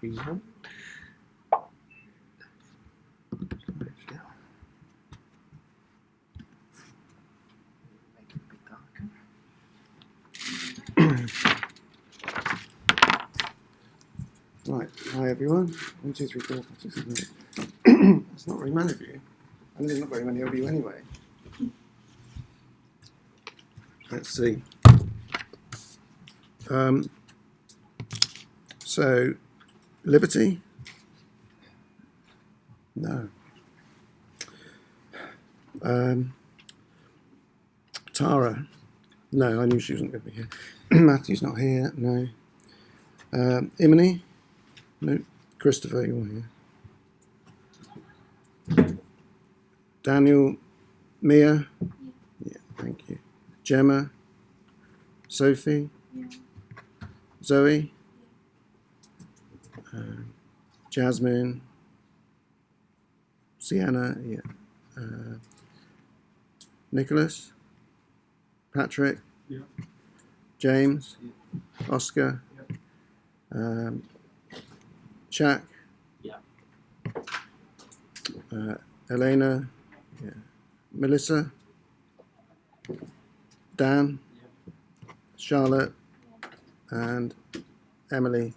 Reasonable. Make it a bit darker. Right, hi everyone. 1, 2, 3, 4, 5, 6, 7, 8. There's not very many of you, and there's not very many of you anyway. Let's see. So, Liberty? No. Tara? No, I knew she wasn't going to be here. Matthew's not here. No. Imani? No. Christopher, you're here. Daniel? Mia? Yeah, thank you. Gemma? Sophie? Yeah. Zoe? Jasmine? Sienna? Yeah. Nicholas? Patrick? Yeah. James? Yeah. Oscar? Yeah. Shaq? Yeah. Elena? Yeah. Melissa? Dan? Yeah. Charlotte? And Emily?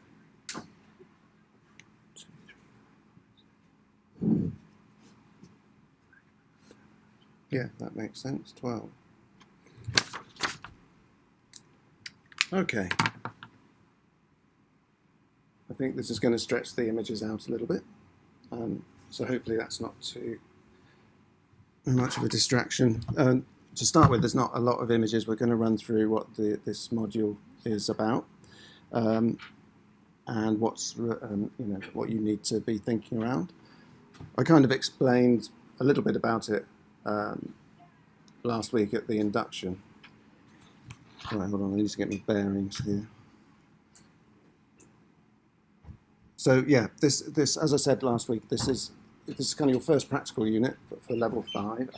Yeah, that makes sense. 12. Okay. I think this is going to stretch the images out a little bit. So hopefully that's not too much of a distraction. To start with, there's not a lot of images. We're going to run through what this module is about, and what's what you need to be thinking around. I kind of explained a little bit about it last week at the induction. All right, hold on, I need to get my bearings here. So yeah, this as I said last week, this is kind of your first practical unit for level 5.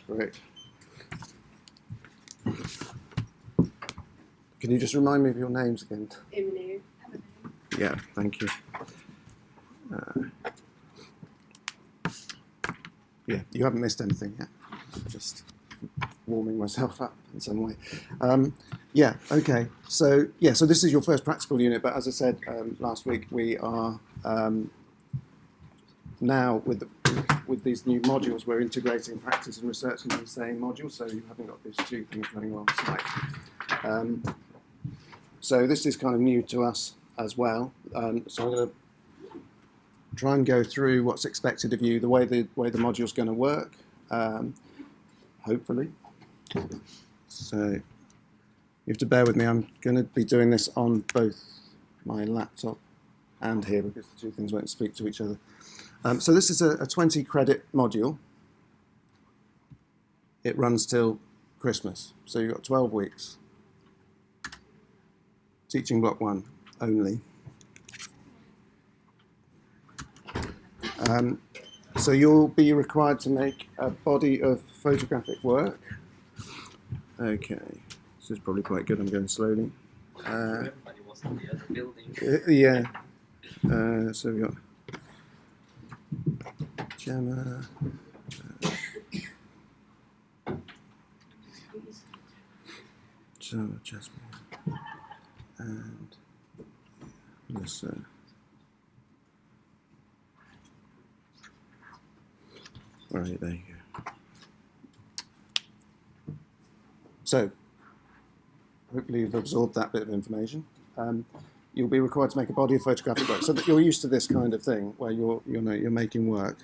Great. Can you just remind me of your names again? Imani. Yeah, thank you. Yeah, you haven't missed anything yet. Just warming myself up in some way. Yeah, okay. So this is your first practical unit, but as I said last week, we are now with these new modules, we're integrating practice and research into the same module, so you haven't got these two things running alongside. So this is kind of new to us as well. So I'm going to try and go through what's expected of you, the way the module's going to work, hopefully. So you have to bear with me. I'm going to be doing this on both my laptop and here because the two things won't speak to each other. So this is a 20 credit module. It runs till Christmas. So you've got 12 weeks. Teaching block 1 only. So you'll be required to make a body of photographic work. Okay, this is probably quite good. I'm going slowly. Everybody was in the other building. Yeah. So we've got Gemma. Jasmine. And Melissa. All right, there you go. So, hopefully you've absorbed that bit of information. You'll be required to make a body of photographic work, so that you're used to this kind of thing where you're making work.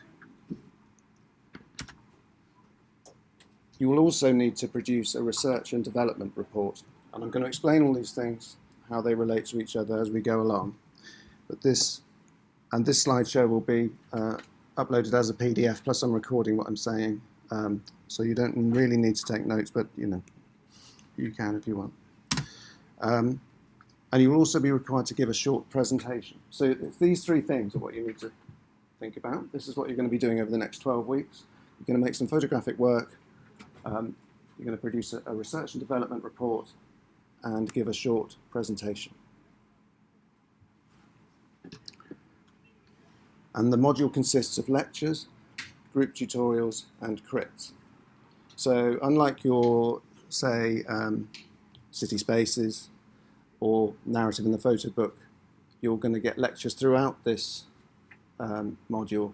You will also need to produce a research and development report, and I'm going to explain all these things, how they relate to each other as we go along. But this slideshow will be uploaded as a PDF, plus I'm recording what I'm saying, so you don't really need to take notes, but you can if you want. And you will also be required to give a short presentation. So these 3 things are what you need to think about. This is what you're going to be doing over the next 12 weeks. You're going to make some photographic work. You're going to produce a research and development report and give a short presentation. And the module consists of lectures, group tutorials, and crits. So unlike your, say, city spaces or narrative in the photo book, you're going to get lectures throughout this module,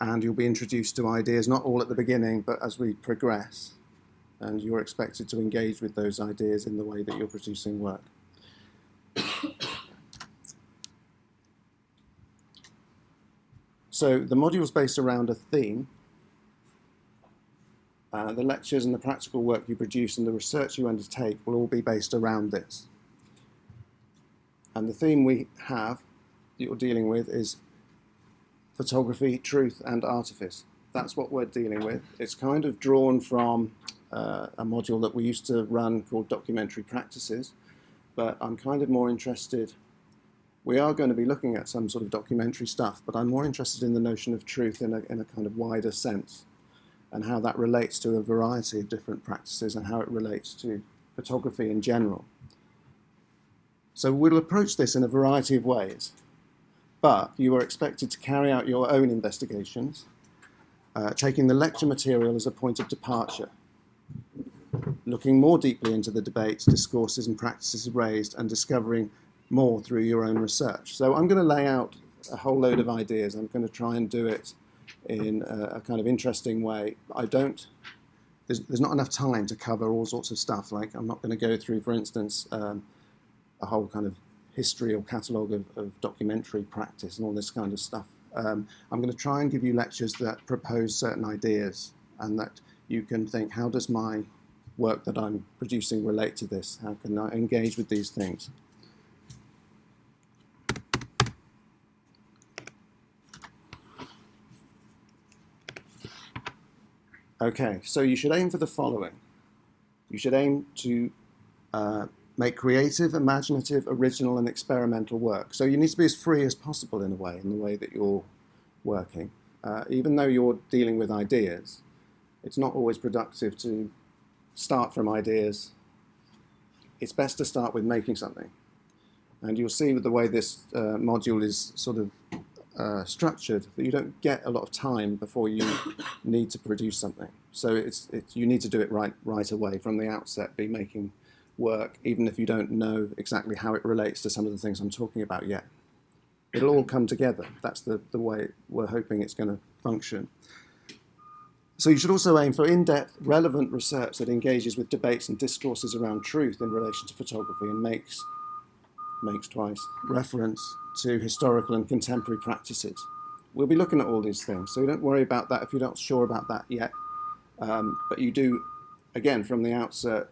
and you'll be introduced to ideas, not all at the beginning, but as we progress, and you're expected to engage with those ideas in the way that you're producing work. So the module is based around a theme. The lectures and the practical work you produce and the research you undertake will all be based around this. And the theme we have that you're dealing with is photography, truth, and artifice. That's what we're dealing with. It's kind of drawn from a module that we used to run called documentary practices, but I'm kind of more interested. We are going to be looking at some sort of documentary stuff, but I'm more interested in the notion of truth in a kind of wider sense, and how that relates to a variety of different practices and how it relates to photography in general. So we'll approach this in a variety of ways, but you are expected to carry out your own investigations, taking the lecture material as a point of departure, looking more deeply into the debates, discourses and practices raised, and discovering more through your own research. So I'm going to lay out a whole load of ideas. I'm going to try and do it in a kind of interesting way. There's not enough time to cover all sorts of stuff. Like, I'm not going to go through, for instance, a whole kind of history or catalogue of documentary practice and all this kind of stuff. I'm going to try and give you lectures that propose certain ideas, and that you can think, how does my work that I'm producing relate to this? How can I engage with these things? Okay, so you should aim for the following. You should aim to make creative, imaginative, original, and experimental work. So you need to be as free as possible in the way that you're working. Even though you're dealing with ideas, it's not always productive to start from ideas. It's best to start with making something. And you'll see with the way this module is sort of structured, that you don't get a lot of time before you need to produce something. So you need to do it right away from the outset, be making work, even if you don't know exactly how it relates to some of the things I'm talking about yet. It'll all come together. That's the way we're hoping it's going to function. So you should also aim for in-depth, relevant research that engages with debates and discourses around truth in relation to photography, and makes twice reference to historical and contemporary practices. We'll be looking at all these things, so don't worry about that if you're not sure about that yet. But you do, again, from the outset,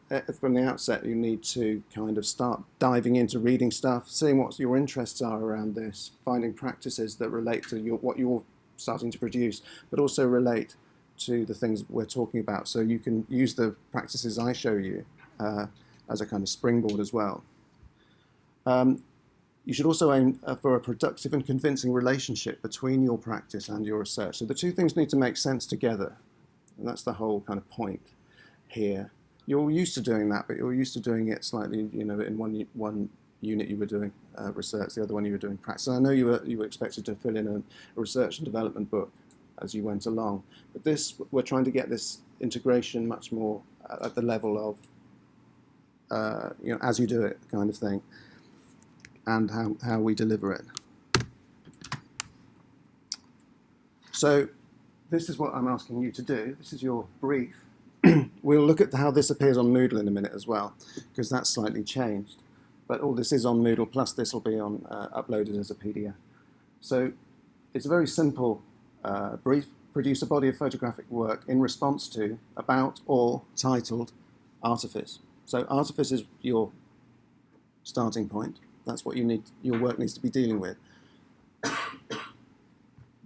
you need to kind of start diving into reading stuff, seeing what your interests are around this, finding practices that relate to what you're starting to produce, but also relate to the things we're talking about. So you can use the practices I show you as a kind of springboard as well. You should also aim for a productive and convincing relationship between your practice and your research. So the two things need to make sense together, and that's the whole kind of point here. You're used to doing that, but you're used to doing it slightly, in one unit you were doing research, the other one you were doing practice. And I know you were expected to fill in a research and development book as you went along, but we're trying to get this integration much more at the level of, as you do it kind of thing, and how we deliver it. So this is what I'm asking you to do. This is your brief. We'll look at how this appears on Moodle in a minute as well, because that's slightly changed. But all this is on Moodle, plus this will be on uploaded as a PDF. So it's a very simple brief. Produce a body of photographic work in response to, about, or titled artifice. So artifice is your starting point. That's what your work needs to be dealing with.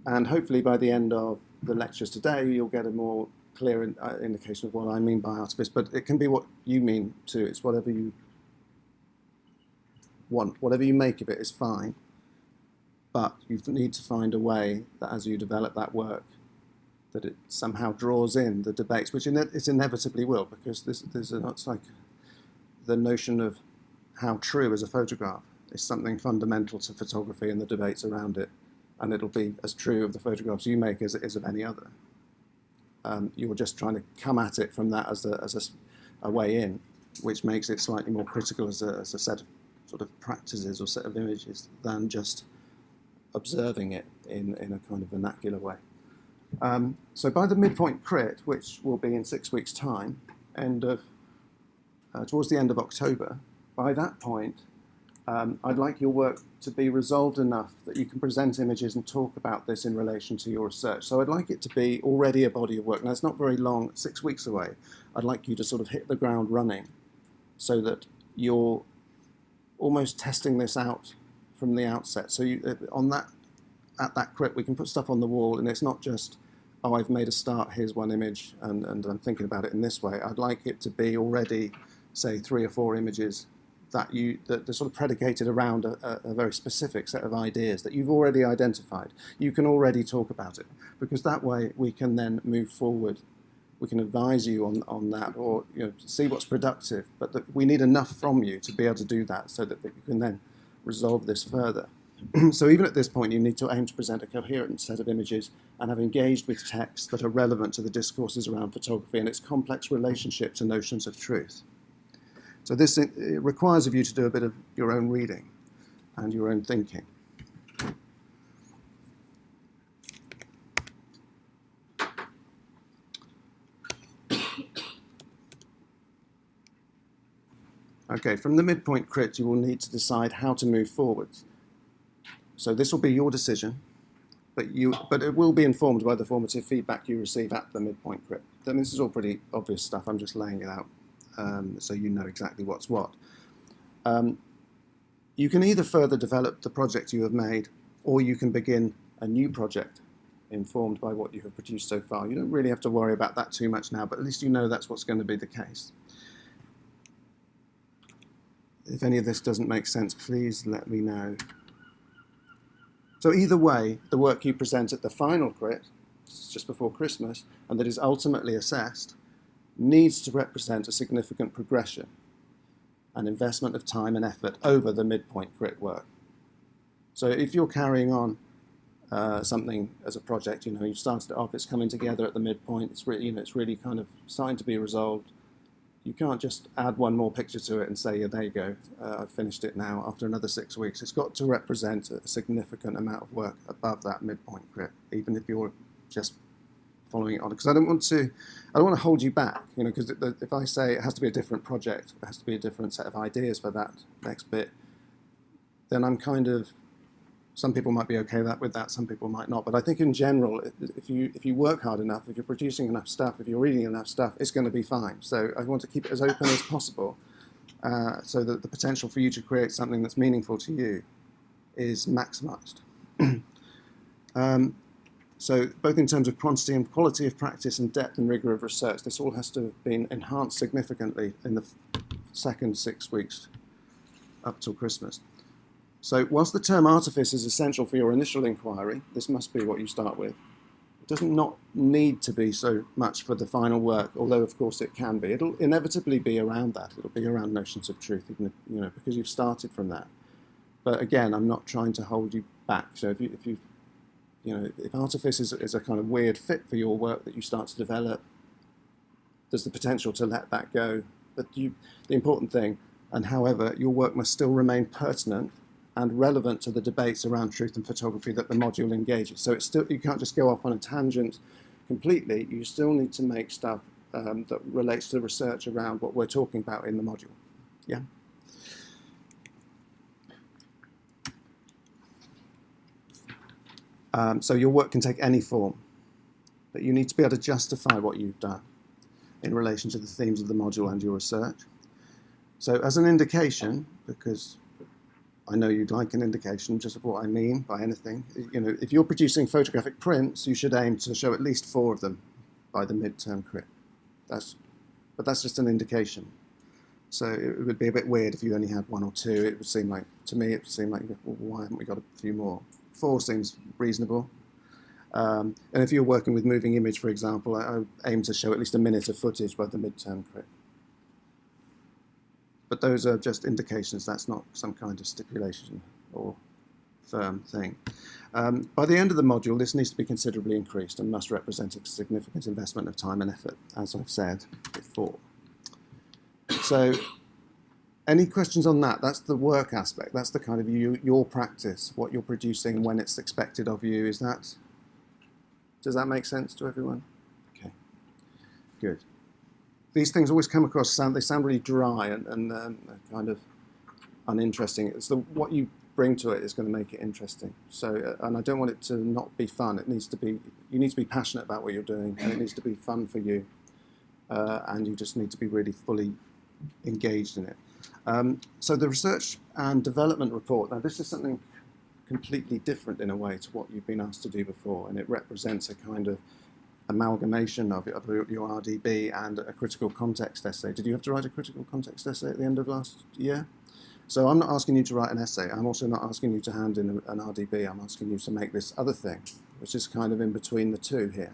And hopefully by the end of the lectures today, you'll get a more clear indication of what I mean by artifice, but it can be what you mean too. It's whatever you want. Whatever you make of it is fine, but you need to find a way that as you develop that work, that it somehow draws in the debates, which it inevitably will, because it's like the notion of how true is a photograph is something fundamental to photography and the debates around it. and it'll be as true of the photographs you make as it is of any other. You're just trying to come at it from that as a way in, which makes it slightly more critical as a set of sort of practices or set of images than just observing it in a kind of vernacular way. So by the midpoint crit, which will be in 6 weeks' time, towards the end of October, by that point, I'd like your work to be resolved enough that you can present images and talk about this in relation to your research. So I'd like it to be already a body of work. Now, it's not very long, 6 weeks away. I'd like you to sort of hit the ground running so that you're almost testing this out from the outset. So at that crit, we can put stuff on the wall, and it's not just, oh, I've made a start, here's one image, and I'm thinking about it in this way. I'd like it to be already, say, 3 or 4 images that are sort of predicated around a very specific set of ideas that you've already identified. You can already talk about it, because that way we can then move forward. We can advise you on that, or see what's productive, but we need enough from you to be able to do that so that you can then resolve this further. So even at this point, you need to aim to present a coherent set of images and have engaged with texts that are relevant to the discourses around photography and its complex relationship to notions of truth. So this it requires of you to do a bit of your own reading and your own thinking. Okay, from the midpoint crit, you will need to decide how to move forwards. So this will be your decision, but it will be informed by the formative feedback you receive at the midpoint crit. Then this is all pretty obvious stuff. I'm just laying it out so you know exactly what's what. You can either further develop the project you have made, or you can begin a new project informed by what you have produced so far. You don't really have to worry about that too much now, but at least you know that's what's going to be the case. If any of this doesn't make sense, please let me know. So either way, the work you present at the final crit, just before Christmas, and that is ultimately assessed, needs to represent a significant progression, an investment of time and effort over the midpoint crit work. So if you're carrying on something as a project, you've started it off, it's coming together at the midpoint, it's really kind of starting to be resolved. You can't just add one more picture to it and say, yeah, there you go, I've finished it now after another 6 weeks. It's got to represent a significant amount of work above that midpoint crit, even if you're just following it on. Because I don't want to hold you back, because if I say it has to be a different project, it has to be a different set of ideas for that next bit, then I'm kind of, some people might be okay with that, some people might not. But I think in general, if you work hard enough, if you're producing enough stuff, if you're reading enough stuff, it's going to be fine. So I want to keep it as open as possible so that the potential for you to create something that's meaningful to you is maximized. So both in terms of quantity and quality of practice and depth and rigor of research, this all has to have been enhanced significantly in the second 6 weeks up till Christmas. So whilst the term artifice is essential for your initial inquiry, this must be what you start with. It does not need to be so much for the final work, although of course it can be. It'll inevitably be around that. It'll be around notions of truth, even if, because you've started from that. But again, I'm not trying to hold you back. So if artifice is a kind of weird fit for your work that you start to develop, there's the potential to let that go. But the important thing, and however, your work must still remain pertinent and relevant to the debates around truth and photography that the module engages. So you can't just go off on a tangent completely. You still need to make stuff that relates to research around what we're talking about in the module. Yeah? So your work can take any form, but you need to be able to justify what you've done in relation to the themes of the module and your research. So as an indication, because I know you'd like an indication just of what I mean by anything, if you're producing photographic prints, you should aim to show at least 4 of them by the midterm crit. But that's just an indication. So it would be a bit weird if you only had 1 or 2. It would seem like, to me, well, why haven't we got a few more? 4 seems reasonable. And if you're working with moving image, for example, I aim to show at least a minute of footage by the midterm crit. But those are just indications. That's not some kind of stipulation or firm thing. By the end of the module, this needs to be considerably increased and must represent a significant investment of time and effort, as I've said before. So, any questions on that? That's the work aspect. That's the kind of your practice, what you're producing, when it's expected of you. Does that make sense to everyone? Okay, good. These things always come across, they sound really dry and kind of uninteresting. It's what you bring to it is going to make it interesting. So, and I don't want it to not be fun. You need to be passionate about what you're doing, and it needs to be fun for you. And you just need to be really fully engaged in it. So the research and development report, now this is something completely different in a way to what you've been asked to do before, and it represents a kind of amalgamation of your RDB and a critical context essay. Did you have to write a critical context essay at the end of last year? So I'm not asking you to write an essay. I'm also not asking you to hand in an RDB. I'm asking you to make this other thing, which is kind of in between the two here.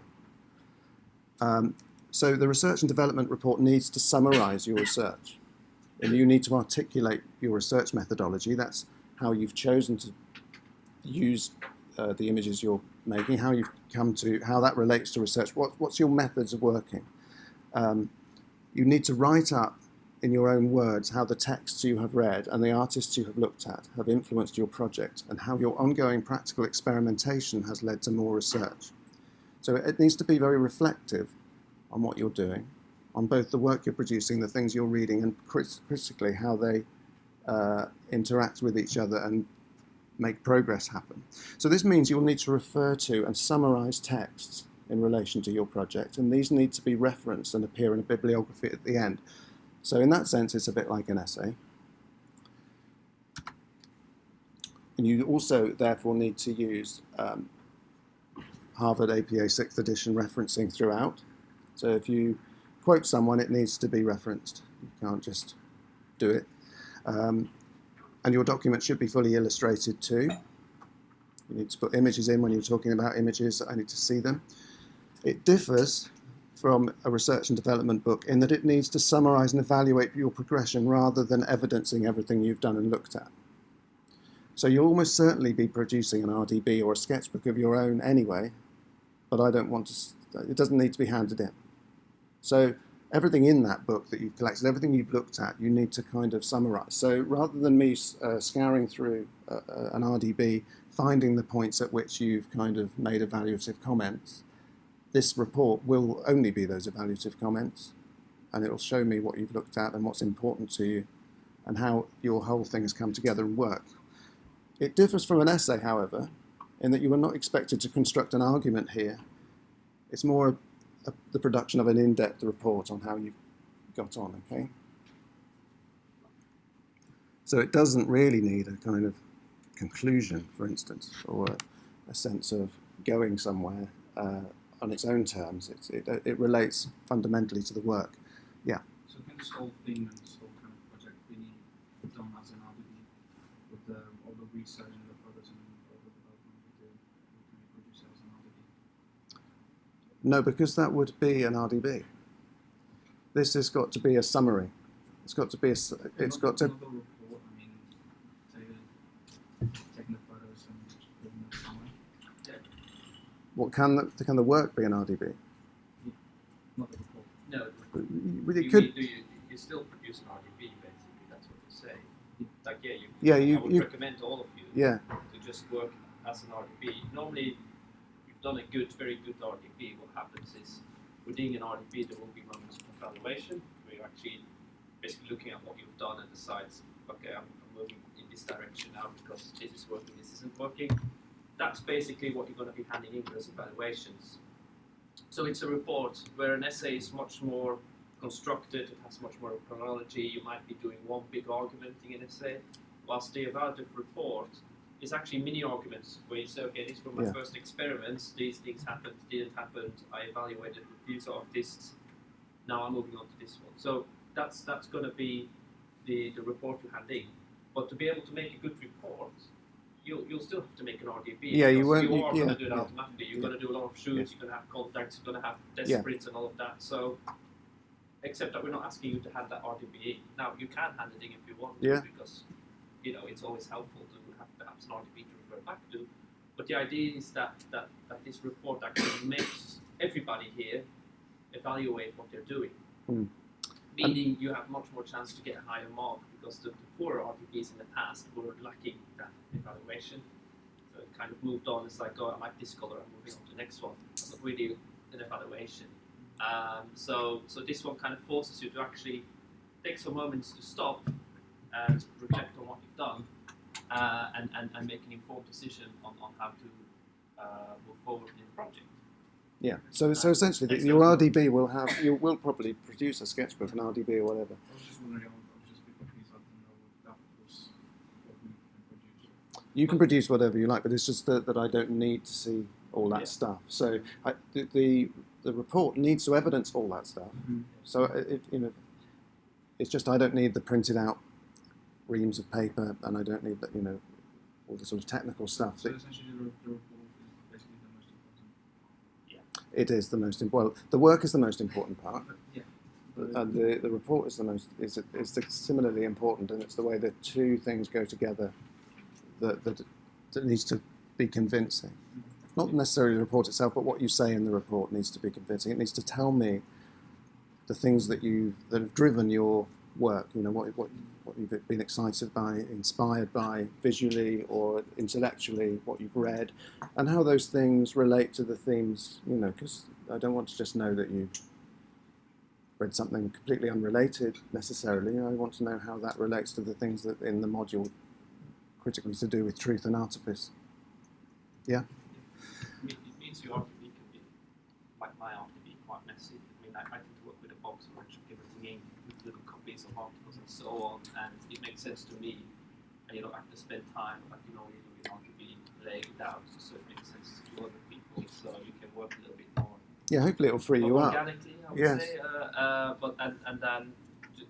So the research and development report needs to summarize your research. And you need to articulate your research methodology. That's how you've chosen to use the images you're making, how you've come to, how that relates to research. What's your methods of working? You need to write up in your own words how the texts you have read and the artists you have looked at have influenced your project, and how your ongoing practical experimentation has led to more research. So it needs to be very reflective on what you're doing, on both the work you're producing, the things you're reading, and critically how they interact with each other and make progress happen. So this means you'll need to refer to and summarize texts in relation to your project, and these need to be referenced and appear in a bibliography at the end. So in that sense, it's a bit like an essay. And you also, therefore, need to use Harvard APA 6th edition referencing throughout. So if you quote someone, it needs to be referenced. You can't just do it. And your document should be fully illustrated too. You need to put images in when you're talking about images. I need to see them. It differs from a research and development book in that it needs to summarize and evaluate your progression rather than evidencing everything you've done and looked at. So you'll almost certainly be producing an RDB or a sketchbook of your own anyway, but I don't want to, it doesn't need to be handed in. So everything in that book that you've collected, everything you've looked at, you need to kind of summarize. So rather than me scouring through an RDB, finding the points at which you've kind of made evaluative comments, this report will only be those evaluative comments, and it will show me what you've looked at and what's important to you and how your whole thing has come together and worked. It differs from an essay, however, in that you are not expected to construct an argument here. It's more the production of an in-depth report on how you've got on, okay? So it doesn't really need a kind of conclusion, for instance, or a sense of going somewhere on its own terms. It relates fundamentally to the work. Yeah. So can this whole thing and this whole kind of project be done as an RDB with all the research and the photos and all the development we do? Can we produce it as an RDB? No, because that would be an RDB. This has got to be a summary. It's got to be it's got to. Another report, I mean, taking the photos and putting them somewhere. What can the work be an RDB? Not the report. No, It could. you still produce an RDB, basically, that's what you say. Like, Yeah, I would recommend to all of you Yeah. to just work as an RDB. Normally, if you've done a very good RDB, what happens is, within an RDB, there will be moments of evaluation, where you're actually basically looking at what you've done and decides, okay, I'm moving in this direction now because this is working, this isn't working. That's basically what you're going to be handing in those evaluations. So it's a report where an essay is much more constructed, it has much more chronology, you might be doing one big argument in an essay, whilst the evaluative report is actually mini arguments where you say, okay, these were my first experiments, these things happened, didn't happen, I evaluated with these artists, now I'm moving on to this one. So that's going to be the report you hand in. But to be able to make a good report, you'll still have to make an RDB. Yeah, you won't. You are going to do it automatically. You're going to do a lot of shoots. You're going to have contacts. You're going to have test prints and all of that. So, except that we're not asking you to hand that RDB in. Now you can hand it in if you want to, because it's always helpful to have perhaps an RDB to refer revert back to. But the idea is that this report actually makes everybody here evaluate what they're doing. Meaning you have much more chance to get a higher mark because the poorer RTPs in the past were lacking that evaluation. So it kind of moved on. It's like, oh, I like this color, I'm moving on to the next one. It's not really an evaluation. So this one kind of forces you to actually take some moments to stop and reflect on what you've done and make an informed decision on how to move forward in the project. Yeah. So essentially, your RDB will have you will probably produce a sketchbook, an RDB or whatever. I was just wondering, I was just a bit confused. I didn't know if that was what we can produce. You can produce whatever you like, but it's just that I don't need to see all that stuff. So the report needs to evidence all that stuff. So it's just I don't need the printed out reams of paper, and I don't need that all the sort of technical stuff. So essentially, the report is basically the most important. It is the most important. Well, the work is the most important part, But and the report is the most is similarly important, and it's the way the two things go together that needs to be convincing. Not necessarily the report itself, but what you say in the report needs to be convincing. It needs to tell me the things that have driven your work. What you've been excited by, inspired by, visually or intellectually, what you've read, and how those things relate to the themes. Because I don't want to just know that you've read something completely unrelated necessarily. I want to know how that relates to the things that in the module critically to do with truth and artifice. Yeah. It means your RTB can be, like my RTB, quite messy. I mean, I tend to work with a box where I should everything in with little copies of articles and so on, and it makes sense to me. And you don't have to spend time like you normally do with RTB laying it out, so it makes sense to other people, so you can work a little bit more. Yeah, hopefully it'll free you up. Organically, I would Yes. say. But then,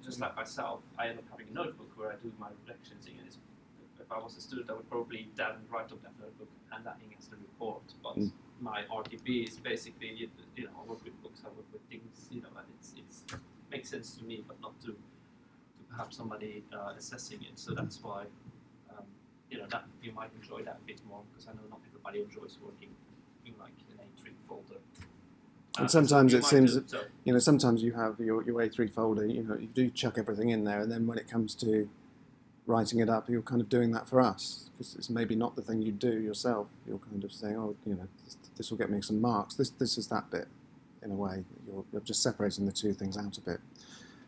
just like myself, I end up having a notebook where I do my reflections in. If I was a student, I would probably then write up that notebook and that in as the report. But my RTB is basically, I work with books, I work with things, and it makes sense to me, but not to perhaps somebody assessing it. So that's why, that you might enjoy that a bit more, because I know not everybody enjoys working in like an A3 folder. And sometimes it seems that, sometimes you have your A3 folder, you do chuck everything in there, and then when it comes to writing it up, you're kind of doing that for us, because it's maybe not the thing you do yourself. You're kind of saying, this will get me some marks. This is that bit, in a way. You're just separating the two things out a bit.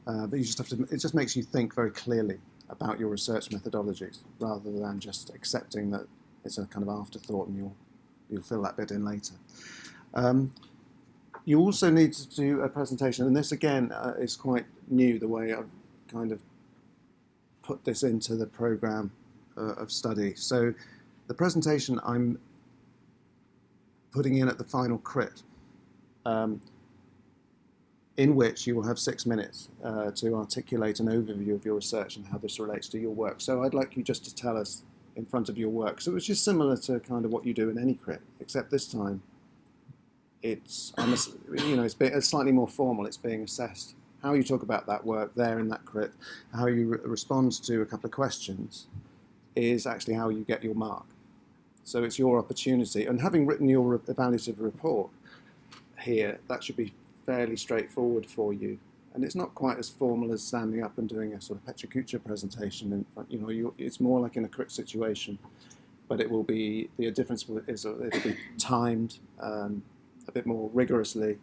But you just have to. It just makes you think very clearly about your research methodologies, rather than just accepting that it's a kind of afterthought and you'll fill that bit in later. You also need to do a presentation, and this again is quite new, the way I've kind of put this into the program of study. So the presentation I'm putting in at the final crit, in which you will have 6 minutes to articulate an overview of your research and how this relates to your work. So I'd like you just to tell us in front of your work. So it's just similar to kind of what you do in any crit, except this time it's slightly more formal. It's being assessed. How you talk about that work there in that crit, how you respond to a couple of questions, is actually how you get your mark. So it's your opportunity. And having written your evaluative report here, that should be fairly straightforward for you. And it's not quite as formal as standing up and doing a sort of Petra Kucha presentation in front. It's more like in a crit situation, but it will be, the difference is it'll be timed a bit more rigorously,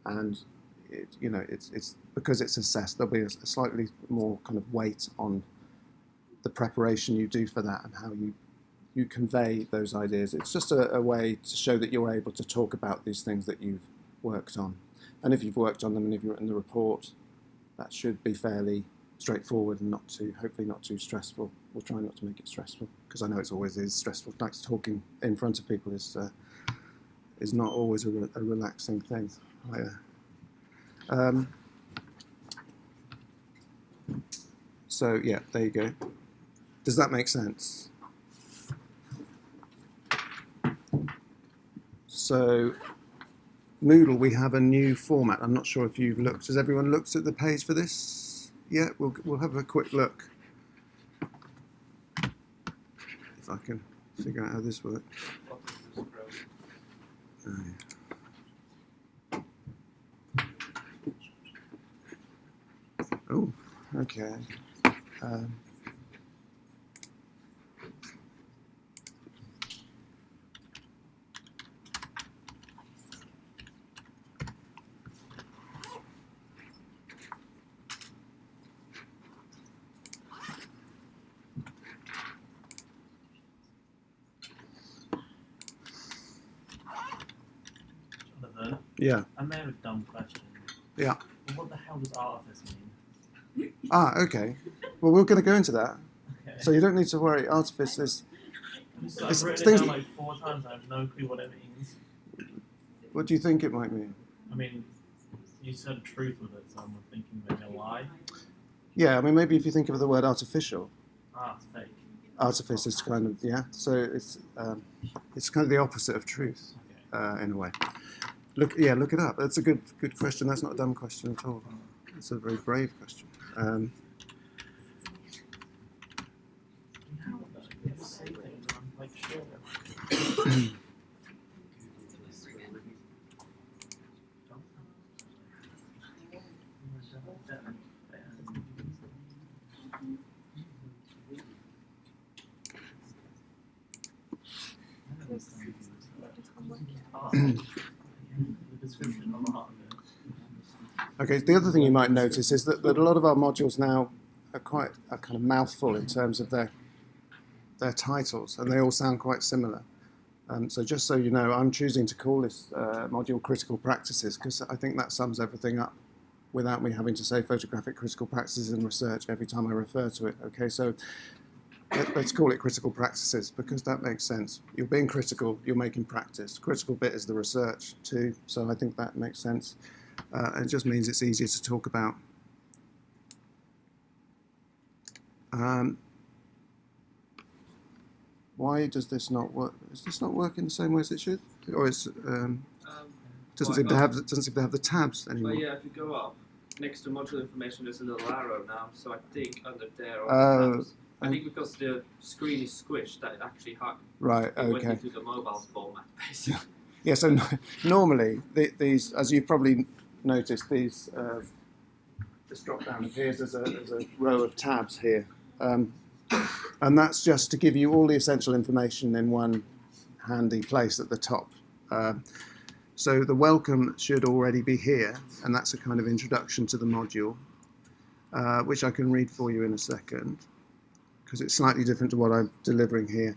and it's because it's assessed, there'll be a slightly more kind of weight on the preparation you do for that and how you convey those ideas. It's just a way to show that you're able to talk about these things that you've worked on. And if you've worked on them and if you've written the report, that should be fairly straightforward and hopefully not too stressful. We'll try not to make it stressful, because I know it always is stressful. Like talking in front of people is not always a relaxing thing either. So yeah, there you go. Does that make sense? So Moodle, we have a new format. I'm not sure if you've looked. Has everyone looked at the page for this? Yeah, we'll have a quick look. If I can figure out how this works. Bottom of the scroll. Oh, okay. Um, Jonathan, yeah. I may have a dumb question. Yeah. But what the hell does artifice mean? Okay. Well, we're going to go into that. Okay. So you don't need to worry. Artifice is. I've written things- it down like 4 times. I have no clue what it means. What do you think it might mean? I mean, you said truth with it, so I'm thinking maybe a lie. Yeah, I mean, maybe if you think of the word artificial, Ah, it's fake. artifice is kind of, yeah. So it's kind of the opposite of truth, Okay. in a way. Look it up. That's a good question. That's not a dumb question at all. It's a very brave question. You say things, I'm like sure. Okay, the other thing you might notice is that a lot of our modules now are quite a kind of mouthful in terms of their titles, and they all sound quite similar. So just so you know, I'm choosing to call this module Critical Practices because I think that sums everything up without me having to say photographic critical practices in research every time I refer to it. Okay, so let's call it Critical Practices because that makes sense. You're being critical, you're making practice. Critical bit is the research too, so I think that makes sense. It just means it's easier to talk about. Why does this not work? Is this not working the same way as it should? Or is doesn't seem to have the tabs anymore? Well, yeah, if you go up next to module information, there's a little arrow now. So I think under there are the tabs. I think because the screen is squished, that it actually Right. went Okay. into the mobile format, basically. Yeah. So normally these, as you've probably noticed, these this drop down appears as a row of tabs here. And that's just to give you all the essential information in one handy place at the top. So the welcome should already be here, and that's a kind of introduction to the module, which I can read for you in a second, because it's slightly different to what I'm delivering here.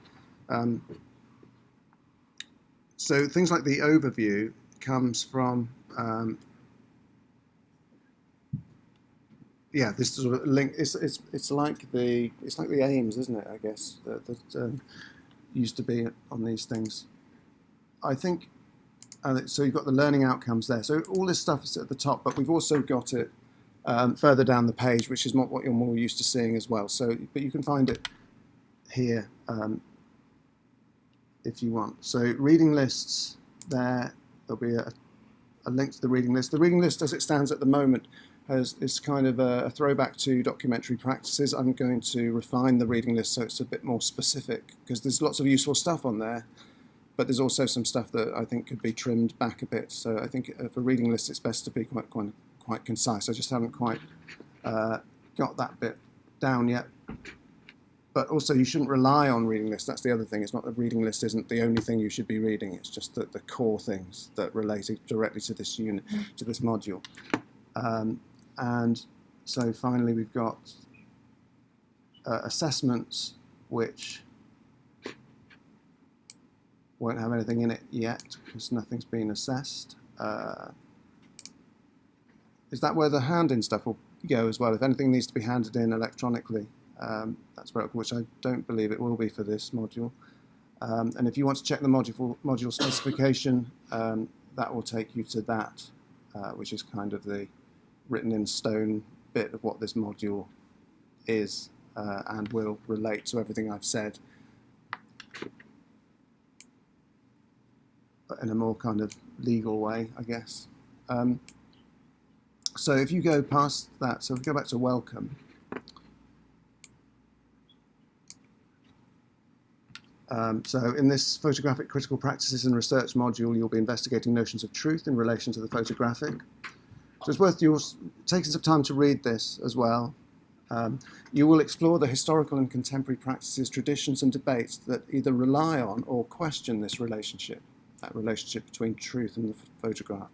So things like the overview comes from yeah, this sort of link. It's like the aims, isn't it? I guess that used to be on these things. I think. So you've got the learning outcomes there. So all this stuff is at the top, but we've also got it further down the page, which is what you're more used to seeing as well. So, but you can find it here if you want. So reading lists there'll be a link to the reading list. The reading list, as it stands at the moment, is kind of a throwback to documentary practices. I'm going to refine the reading list so it's a bit more specific because there's lots of useful stuff on there. But there's also some stuff that I think could be trimmed back a bit. So I think for reading lists, it's best to be quite concise. I just haven't quite got that bit down yet. But also, you shouldn't rely on reading lists. That's the other thing. It's not that reading list isn't the only thing you should be reading. It's just the core things that relate directly to this unit, to this module. And so finally, we've got assessments, which won't have anything in it yet because nothing's been assessed. Is that where the hand-in stuff will go as well? If anything needs to be handed in electronically, that's where, which I don't believe it will be for this module. And if you want to check the module specification, that will take you to that, which is kind of the written in stone bit of what this module is and will relate to everything I've said, but in a more kind of legal way, I guess. So if you go past that, so if we go back to welcome, So in this photographic critical practices and research module, you'll be investigating notions of truth in relation to the photographic. So it's worth you taking some time to read this as well. You will explore the historical and contemporary practices, traditions and debates that either rely on or question this relationship, that relationship between truth and the photograph.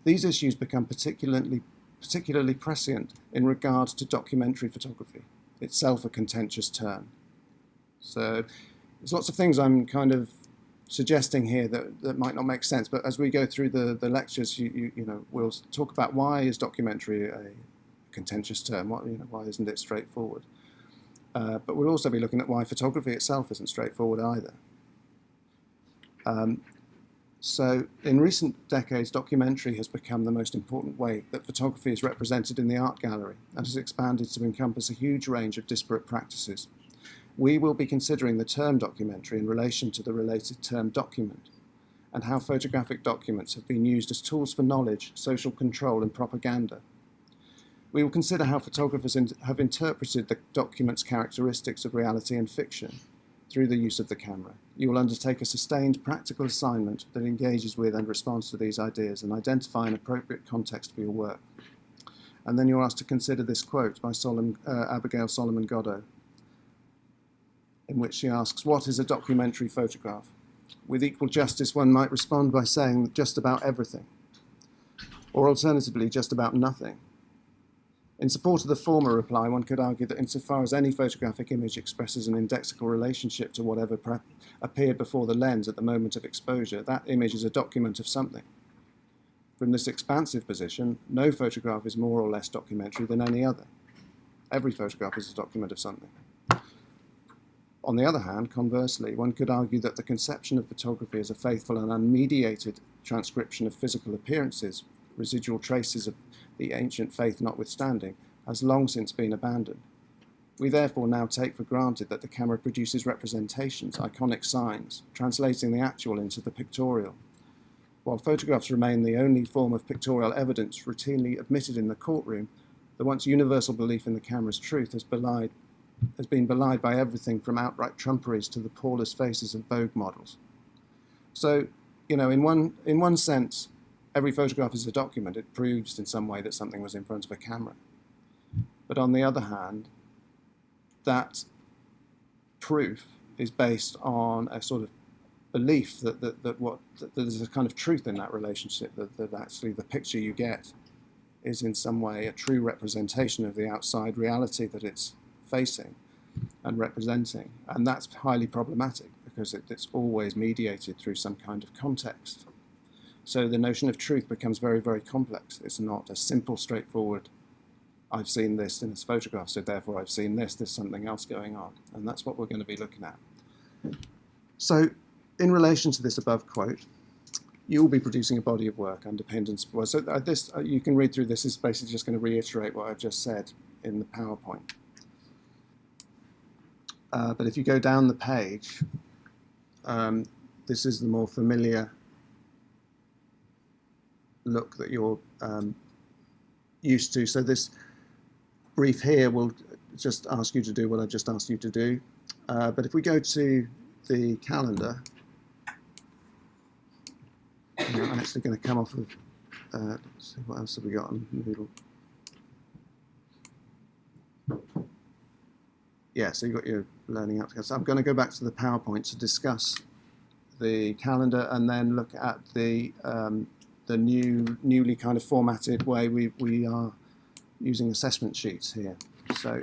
These issues become particularly prescient in regard to documentary photography, itself a contentious term. So there's lots of things I'm kind of suggesting here that might not make sense, but as we go through the lectures, you know, we'll talk about why is documentary a contentious term, why isn't it straightforward? But we'll also be looking at why photography itself isn't straightforward either. So in recent decades, documentary has become the most important way that photography is represented in the art gallery and has expanded to encompass a huge range of disparate practices. We will be considering the term documentary in relation to the related term document and how photographic documents have been used as tools for knowledge, social control and propaganda. We will consider how photographers have interpreted the document's characteristics of reality and fiction through the use of the camera. You will undertake a sustained practical assignment that engages with and responds to these ideas and identify an appropriate context for your work. And then you're asked to consider this quote by Abigail Solomon Goddo, in which she asks, what is a documentary photograph? With equal justice, one might respond by saying just about everything, or alternatively, just about nothing. In support of the former reply, one could argue that insofar as any photographic image expresses an indexical relationship to whatever appeared before the lens at the moment of exposure, that image is a document of something. From this expansive position, no photograph is more or less documentary than any other. Every photograph is a document of something. On the other hand, conversely, one could argue that the conception of photography as a faithful and unmediated transcription of physical appearances, residual traces of the ancient faith notwithstanding, has long since been abandoned. We therefore now take for granted that the camera produces representations, iconic signs, translating the actual into the pictorial. While photographs remain the only form of pictorial evidence routinely admitted in the courtroom, the once universal belief in the camera's truth has been belied by everything from outright trumperies to the poreless faces of Vogue models. So, you know, in one sense, every photograph is a document. It proves in some way that something was in front of a camera. But on the other hand, that proof is based on a sort of belief that there's a kind of truth in that relationship, that actually the picture you get is in some way a true representation of the outside reality that it's facing and representing. And that's highly problematic because it's always mediated through some kind of context. So the notion of truth becomes very, very complex. It's not a simple, straightforward, I've seen this in this photograph, so therefore I've seen this, there's something else going on. And that's what we're going to be looking at. So in relation to this above quote, you will be producing a body of work underpinned and supported. So this, you can read through this. This is basically just going to reiterate what I've just said in the PowerPoint. But if you go down the page, this is the more familiar look that you're used to. So this brief here will just ask you to do what I've just asked you to do. But if we go to the calendar, I'm actually going to come off of, let's see, what else have we got on Moodle? Yeah, so you've got your learning outcomes. So I'm going to go back to the PowerPoint to discuss the calendar and then look at the newly kind of formatted way we are using assessment sheets here. So,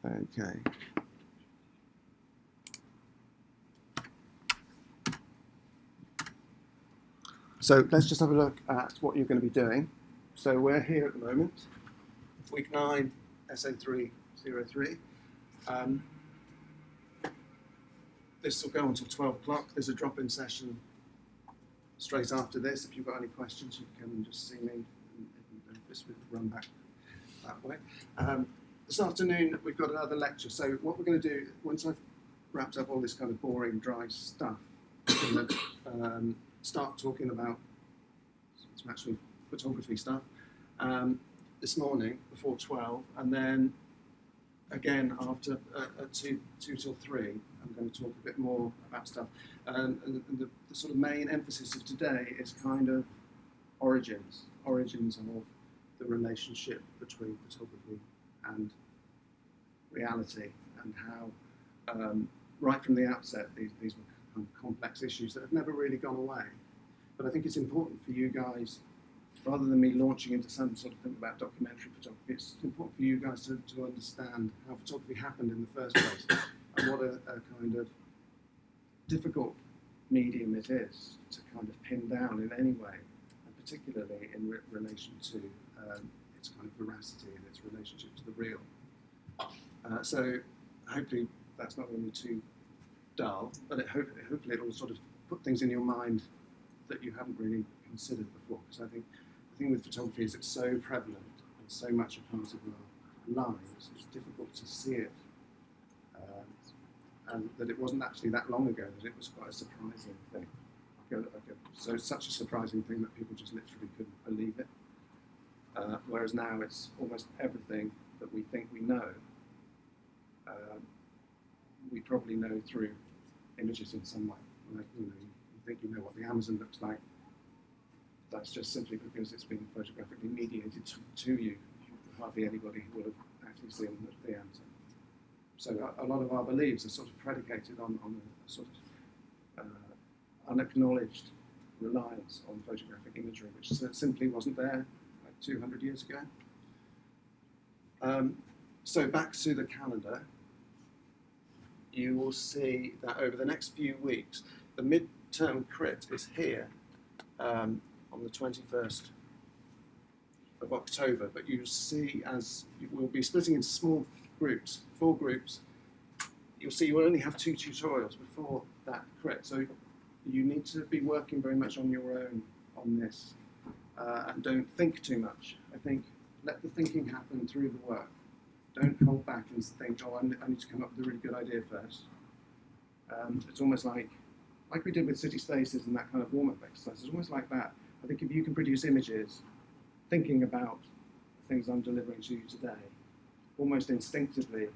okay. So let's just have a look at what you're going to be doing. So we're here at the moment, week 9, Essay 303. This will go until 12 o'clock. There's a drop-in session straight after this. If you've got any questions, you can come and just see me. And this will run back that way. This afternoon, we've got another lecture. So what we're going to do, once I've wrapped up all this kind of boring, dry stuff, we're going to start talking about some actually photography stuff this morning before 12, and then again, after at 2 till 3, I'm going to talk a bit more about stuff. And the sort of main emphasis of today is kind of origins of the relationship between photography and reality, and how right from the outset these were kind of complex issues that have never really gone away. But I think it's important for you guys, rather than me launching into some sort of thing about documentary photography, it's important for you guys to understand how photography happened in the first place, and what a kind of difficult medium it is to kind of pin down in any way, and particularly in relation to its kind of veracity and its relationship to the real. So hopefully that's not going to be too dull, but hopefully it will sort of put things in your mind that you haven't really considered before. Because I think the thing with photography is it's so prevalent and so much a part of our lives, it's difficult to see it. And that it wasn't actually that long ago that it was quite a surprising thing. So such a surprising thing that people just literally couldn't believe it. Whereas now it's almost everything that we think we know, we probably know through images in some way. Like, you think you know what the Amazon looks like. That's just simply because it's been photographically mediated to you. Hardly anybody would have actually seen the Amazon. So a lot of our beliefs are sort of predicated on a sort of unacknowledged reliance on photographic imagery, which simply wasn't there like 200 years ago. So back to the calendar, you will see that over the next few weeks, the midterm crit is here on the 21st of October, but you'll see, as we'll be splitting into small groups, 4 groups, you'll see you will only have 2 tutorials before that crit, so you need to be working very much on your own on this, and don't think too much. I think let the thinking happen through the work. Don't hold back and think, oh, I need to come up with a really good idea first. It's almost like we did with city spaces and that kind of warm-up exercise. It's almost like that. I think if you can produce images, thinking about the things I'm delivering to you today, almost instinctively,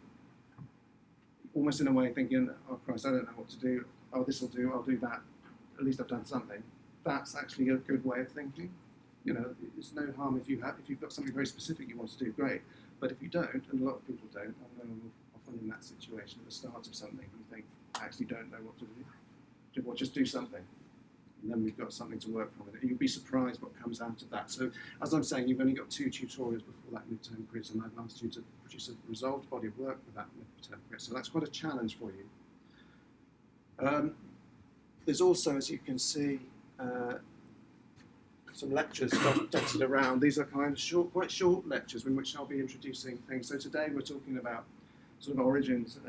almost in a way thinking, oh Christ, I don't know what to do. Oh, this will do. I'll do that. At least I've done something. That's actually a good way of thinking. You know, it's no harm if you've got something very specific you want to do. Great. But if you don't, and a lot of people don't, I know I'm often in that situation at the start of something, you think, I actually don't know what to do. Well, just do something. And then we've got something to work from. And you'll be surprised what comes out of that. So, as I'm saying, you've only got 2 tutorials before that midterm quiz, and I've asked you to produce a resolved body of work for that midterm quiz. So that's quite a challenge for you. There's also, as you can see, some lectures dotted around. These are kind of quite short lectures in which I'll be introducing things. So today we're talking about sort of origins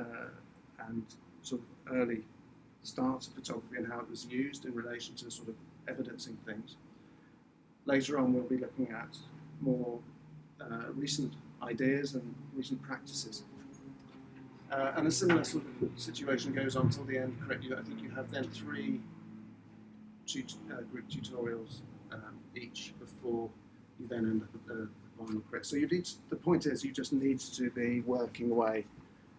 and sort of early starts of photography and how it was used in relation to sort of evidencing things. Later on we'll be looking at more recent ideas and recent practices. And a similar sort of situation goes on till the end. Correct? I think you have then 3 group tutorials each before you then end up at the final crit. So the point is you just need to be working away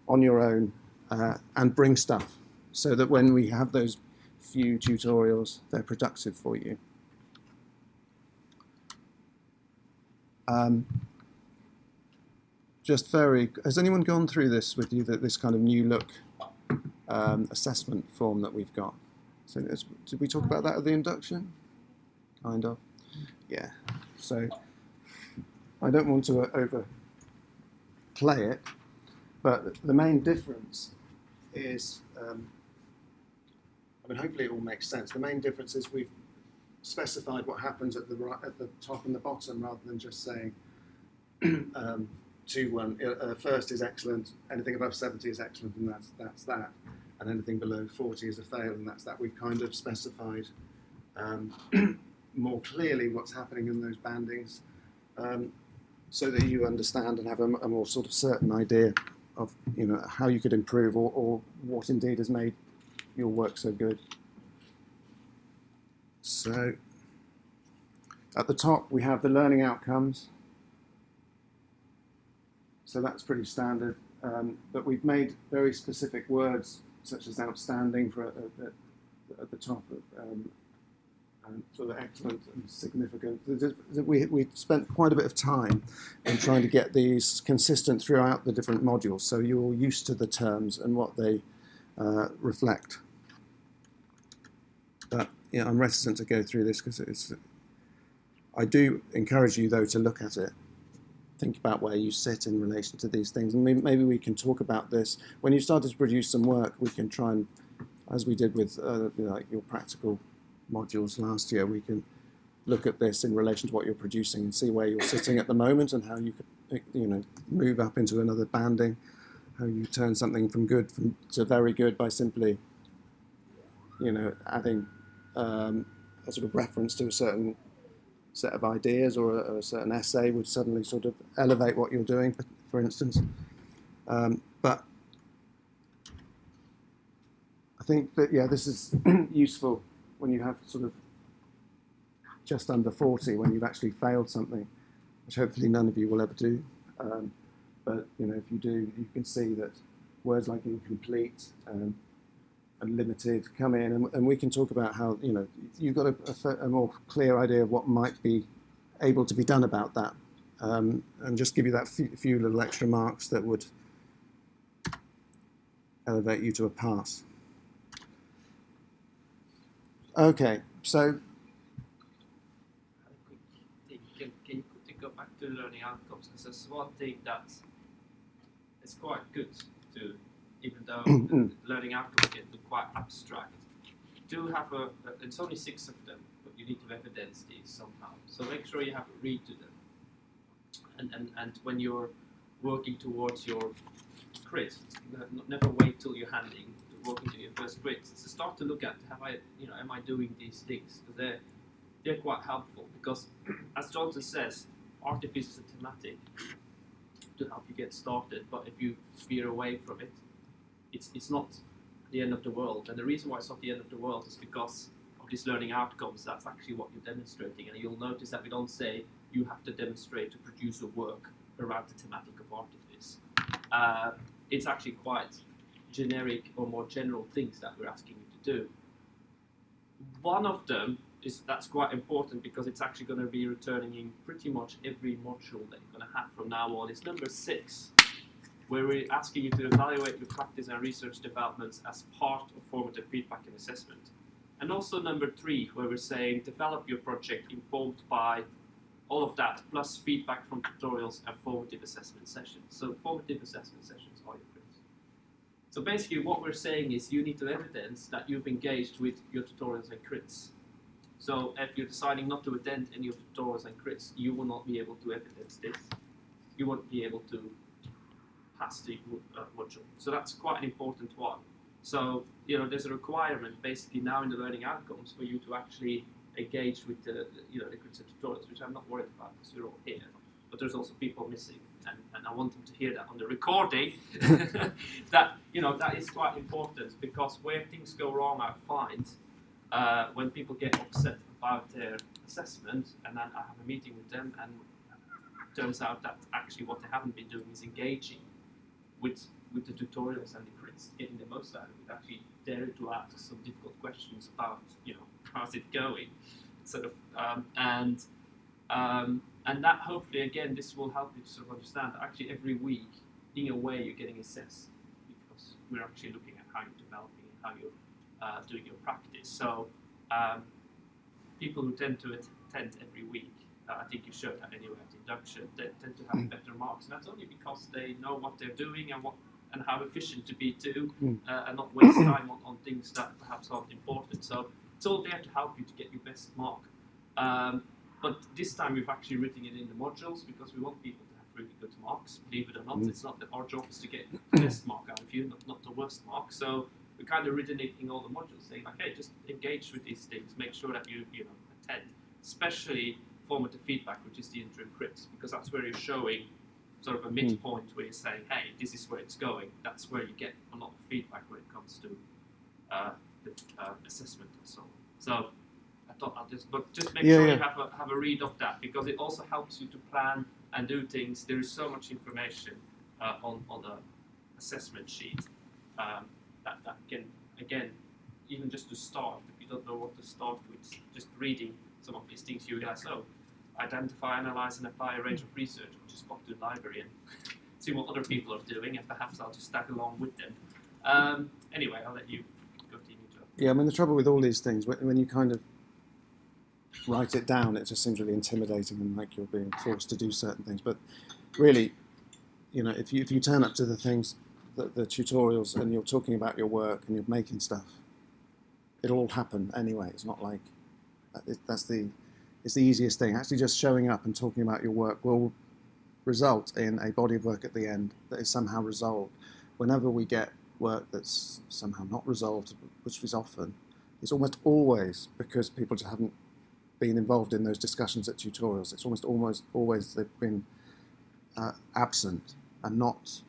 on your own and bring stuff so that when we have those few tutorials, they're productive for you. Has anyone gone through this with you, this kind of new look assessment form that we've got? So did we talk about that at the induction? Kind of. Yeah. So I don't want to overplay it, but the main difference is, hopefully it all makes sense. The main difference is we've specified what happens at the top and the bottom, rather than just saying 2-1. First is excellent. Anything above 70 is excellent, and that's that. And anything below 40 is a fail, and that's that. We've kind of specified more clearly what's happening in those bandings, so that you understand and have a more sort of certain idea of how you could improve, or what indeed has made your work so good. So at the top we have the learning outcomes. So that's pretty standard. but we've made very specific words such as outstanding at the top of and sort of excellent and significant. We spent quite a bit of time in trying to get these consistent throughout the different modules, so you're all used to the terms and what they reflect. But yeah, I'm reticent to go through this because I do encourage you though to look at it. Think about where you sit in relation to these things, and maybe we can talk about this when you started to produce some work. We can try and, as we did with like your practical modules last year, we can look at this in relation to what you're producing and see where you're sitting at the moment and how you could, move up into another banding, how you turn something from good to very good by simply, adding a sort of reference to a certain set of ideas or a certain essay would suddenly sort of elevate what you're doing, for instance. But I think that, this is useful when you have sort of just under 40, when you've actually failed something, which hopefully none of you will ever do. But, if you do, you can see that words like incomplete and limited come in, and we can talk about how, you've got a more clear idea of what might be able to be done about that, and just give you that few little extra marks that would elevate you to a pass. Okay, so Can you quickly go back to learning outcomes? Because there's one thing that is quite good to, even though the learning outcomes get quite abstract, do have it's only 6 of them, but you need to evidence these somehow. So make sure you have a read to them. And when you're working towards your crit, never wait till you're working to your first crit. So start to look at, am I doing these things? Because they're quite helpful, because as Johnson says, artifice is a thematic to help you get started, but if you veer away from it, it's not the end of the world. And the reason why it's not the end of the world is because of these learning outcomes. That's actually what you're demonstrating, and you'll notice that we don't say you have to demonstrate to produce a work around the thematic of artifice. It's actually quite generic or more general things that we're asking you to do. One of them that's quite important, because it's actually going to be returning in pretty much every module that you're going to have from now on. It's number 6, where we're asking you to evaluate your practice and research developments as part of formative feedback and assessment. And also number 3, where we're saying develop your project informed by all of that, plus feedback from tutorials and formative assessment sessions. So formative assessment sessions are your crits. So basically what we're saying is you need to evidence that you've engaged with your tutorials and crits. So if you're deciding not to attend any of the tutorials and crits, you will not be able to evidence this. You won't be able to pass the module. So that's quite an important one. So, there's a requirement basically now in the learning outcomes for you to actually engage with the crits and tutorials, which I'm not worried about because you're all here. But there's also people missing, and I want them to hear that on the recording. that is quite important, because where things go wrong, I find, when people get upset about their assessment, and then I have a meeting with them, and it turns out that actually what they haven't been doing is engaging with the tutorials and the crits, getting the most out of it, actually daring to ask some difficult questions about, how's it going, sort of, and that hopefully, again, this will help you to sort of understand that actually every week, in a way, you're getting assessed, because we're actually looking at how you're developing and how you're doing your practice. So people who tend to attend every week, I think you showed that anyway at induction, they tend to have better marks, and that's only because they know what they're doing and how efficient to be too, and not waste time on things that perhaps aren't important. So it's all there to help you to get your best mark. But this time we've actually written it in the modules, because we want people to have really good marks. Believe it or not, it's not that our job is to get the best mark out of you, not the worst mark. So we're kind of written it in all the modules, saying like, hey, just engage with these things, make sure that you attend, especially formative feedback, which is the interim crits, because that's where you're showing sort of a midpoint where you're saying, hey, this is where it's going. That's where you get a lot of feedback when it comes to the assessment and so on. So I thought I'll just make sure you have a read of that, because it also helps you to plan and do things. There is so much information on assessment sheet. That can, again, even just to start, if you don't know what to start with, just reading some of these things you guys know. Identify, analyze, and apply a range of research, which is pop to the library and see what other people are doing, and perhaps I'll just tag along with them. Anyway, I'll let you continue to. Yeah, I mean, the trouble with all these things, when you kind of write it down, it just seems really intimidating and like you're being forced to do certain things. But really, if you turn up to the things, the tutorials, and you're talking about your work and you're making stuff, it'll all happen anyway. It's not like it's the easiest thing. Actually, just showing up and talking about your work will result in a body of work at the end that is somehow resolved. Whenever we get work that's somehow not resolved, which is often, it's almost always because people just haven't been involved in those discussions at tutorials. It's almost always they've been absent and not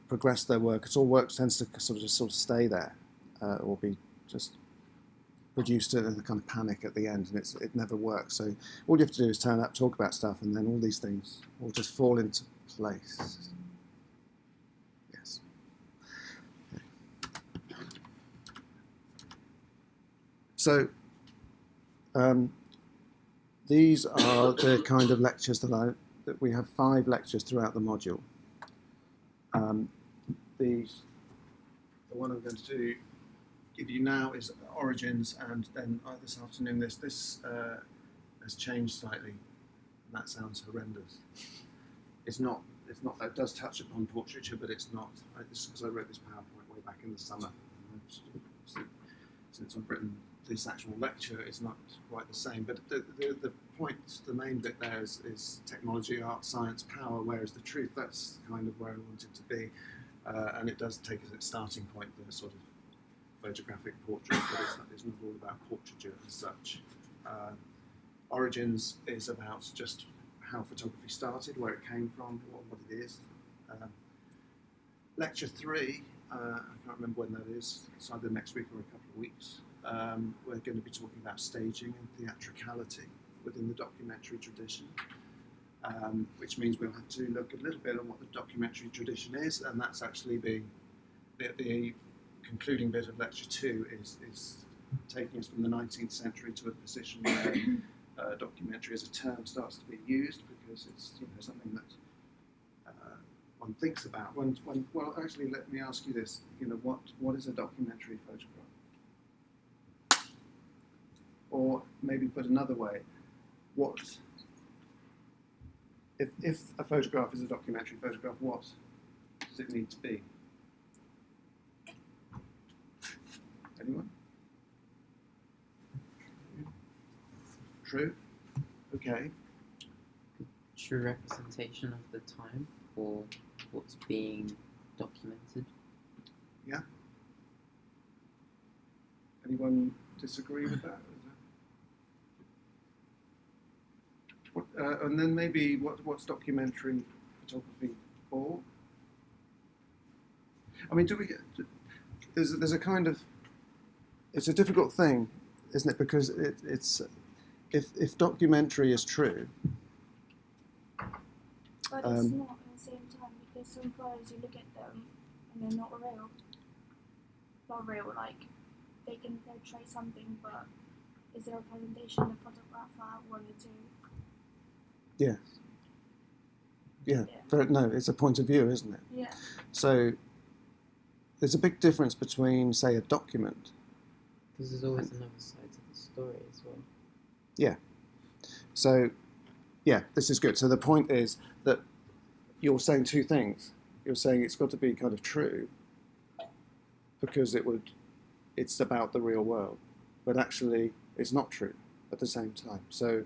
progressed their work. It's all work tends to sort of stay there or be just produced in a kind of panic at the end, and it never works. So all you have to do is turn up, talk about stuff, and then all these things will just fall into place. Yes. So these are the kind of lectures that we have 5 lectures throughout the module. The one I'm going to give you now is origins, and then this afternoon this has changed slightly, and that sounds horrendous. It's not. It does touch upon portraiture, but it's not. Because I wrote this PowerPoint way back in the summer. Since I've written this actual lecture, it's not quite the same. But the point, the main bit there is technology, art, science, power. Where is the truth? That's kind of where I wanted to be, and it does take as its starting point the sort of photographic portrait, but it's not all about portraiture as such. Origins is about just how photography started, where it came from, what it is. Lecture 3, I can't remember when that is, it's either next week or a couple of weeks. We're going to be talking about staging and theatricality within the documentary tradition, which means we'll have to look a little bit at what the documentary tradition is, and that's actually the concluding bit of lecture 2 is taking us from the 19th century to a position where documentary as a term starts to be used, because it's something that one thinks about. Well, actually, let me ask you this: what is a documentary photograph? Or maybe put another way, what if a photograph is a documentary photograph? What does it need to be? Anyone? True? Okay. True representation of the time or what's being documented. Yeah? Anyone disagree with that? And then maybe what's documentary photography for? I mean, there's a kind of, it's a difficult thing, isn't it? Because it's if documentary is true. But it's not at the same time, because some photos you look at them and they're not real. Not real, like they can portray something, but is there a presentation the photographer wanted to? Yes. Yeah. No, it's a point of view, isn't it? Yeah. So there's a big difference between, say, a document. Because there's always another side to the story as well. Yeah. So, yeah, this is good. So the point is that you're saying 2 things. You're saying it's got to be kind of true because it's about the real world, but actually it's not true at the same time. So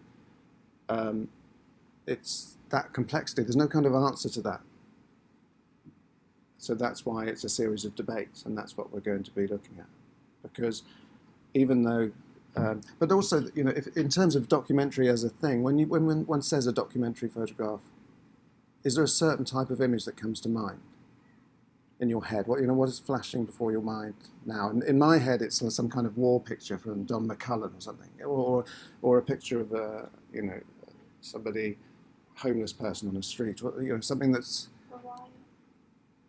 it's that complexity. There's no kind of answer to that. So that's why it's a series of debates, and that's what we're going to be looking at. Because even though, but also, if, in terms of documentary as a thing, when one says a documentary photograph, is there a certain type of image that comes to mind in your head? What is flashing before your mind now? And in my head, it's some kind of war picture from Don McCullum or something, or a picture of somebody, homeless person on the street, something that's. But why?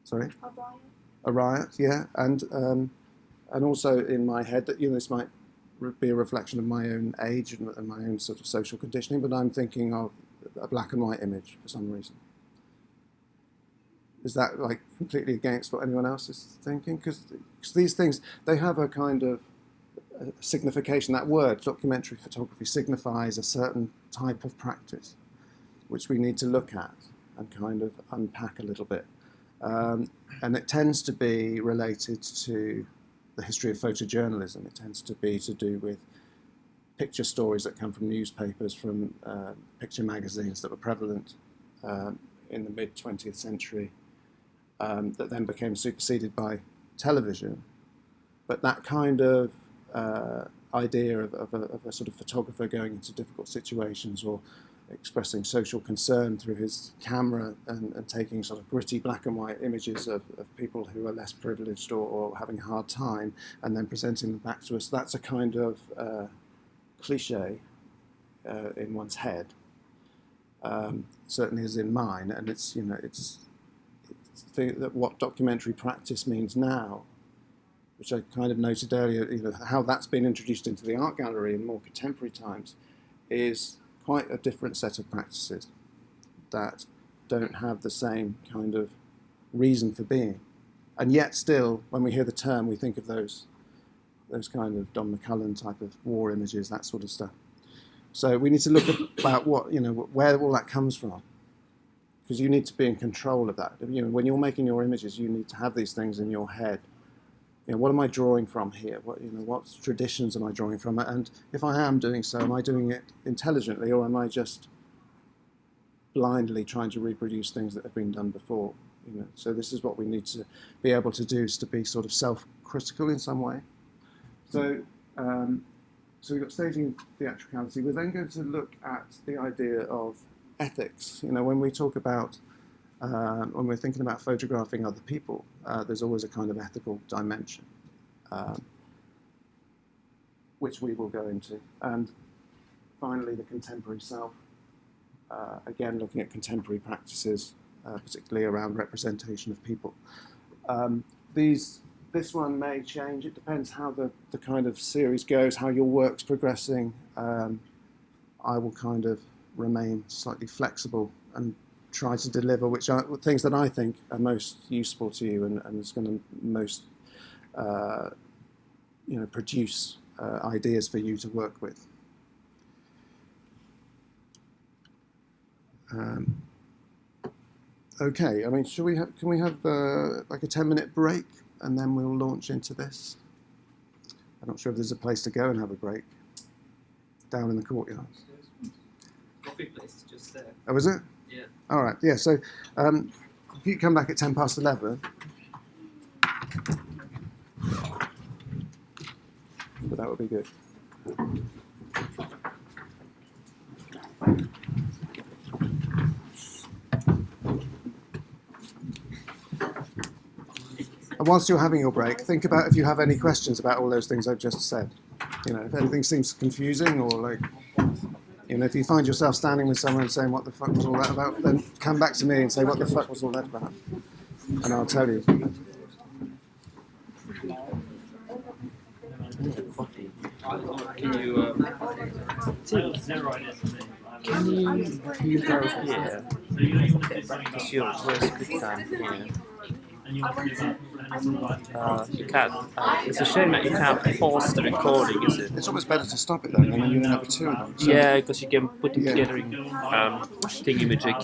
Sorry, A riot. a riot, yeah, and also in my head that this might be a reflection of my own age and my own sort of social conditioning, but I'm thinking of a black and white image for some reason. Is that like completely against what anyone else is thinking? Because these things, they have a kind of signification. That word, documentary photography, signifies a certain type of practice, which we need to look at and kind of unpack a little bit. And it tends to be related to the history of photojournalism. It tends to be to do with picture stories that come from newspapers, from picture magazines that were prevalent in the mid-20th century, that then became superseded by television. But that kind of idea of a sort of photographer going into difficult situations or expressing social concern through his camera and taking sort of gritty black and white images of people who are less privileged or having a hard time and then presenting them back to us, that's a kind of cliche in one's head, certainly is in mine, and it's that what documentary practice means now, which I kind of noted earlier, how that's been introduced into the art gallery in more contemporary times, is quite a different set of practices that don't have the same kind of reason for being. And yet still, when we hear the term, we think of those kind of Don McCullin type of war images, that sort of stuff. So we need to look about where all that comes from, because you need to be in control of that. When you're making your images, you need to have these things in your head. What am I drawing from here? What traditions am I drawing from? And if I am doing so, am I doing it intelligently, or am I just blindly trying to reproduce things that have been done before? So this is what we need to be able to do, is to be sort of self-critical in some way. So we've got staging and theatricality. We're then going to look at the idea of ethics. When we talk about when we're thinking about photographing other people, there's always a kind of ethical dimension, which we will go into. And finally, the contemporary self, again looking at contemporary practices, particularly around representation of people. This one may change. It depends how the kind of series goes, how your work's progressing. I will kind of remain slightly flexible and try to deliver which are things that I think are most useful to you and is going to most produce ideas for you to work with. Okay, I mean, can we have like a 10-minute break and then we'll launch into this? I'm not sure if there's a place to go and have a break down in the courtyard. Coffee place is just there. Oh, is it? Yeah. All right, yeah, so if you come back at 11:10, but that would be good. And whilst you're having your break, think about if you have any questions about all those things I've just said. If anything seems confusing or if you find yourself standing with someone and saying, what the fuck was all that about, then come back to me and say, what the fuck was all that about? And I'll tell you. Can you Can you go here? It's your worst good time here. You can't. It's a shame that you can't pause the recording, is it? It's almost better to stop it though, and then you have two of them. So Yeah, because you can put them together in thingy magic.